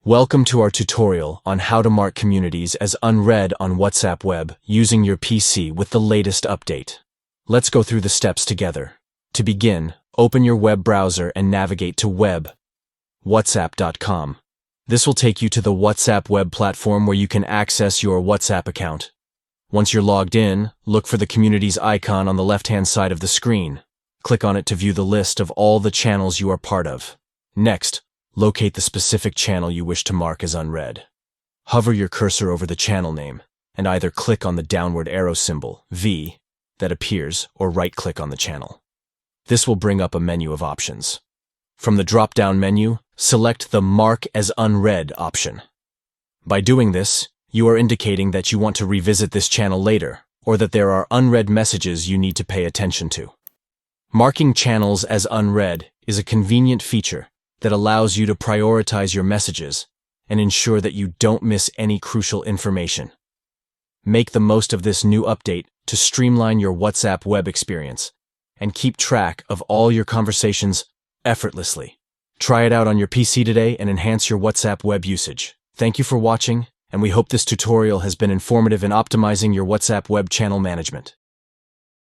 Welcome to our tutorial on how to mark communities as unread on WhatsApp Web using your PC with the latest update. Let's go through the steps together. To begin, open your web browser and navigate to web.whatsapp.com. This will take you to the WhatsApp web platform where you can access your WhatsApp account. Once you're logged in, look for the communities icon on the left-hand side of the screen. Click on it to view the list of all the channels you are part of. Next, locate the specific channel you wish to mark as unread. Hover your cursor over the channel name and either click on the downward arrow symbol, V, that appears or right-click on the channel. This will bring up a menu of options. From the drop-down menu, select the Mark as Unread option. By doing this, you are indicating that you want to revisit this channel later or that there are unread messages you need to pay attention to. Marking channels as unread is a convenient feature that allows you to prioritize your messages and ensure that you don't miss any crucial information. Make the most of this new update to streamline your WhatsApp web experience and keep track of all your conversations effortlessly. Try it out on your PC today and enhance your WhatsApp web usage. Thank you for watching, and we hope this tutorial has been informative in optimizing your WhatsApp web channel management.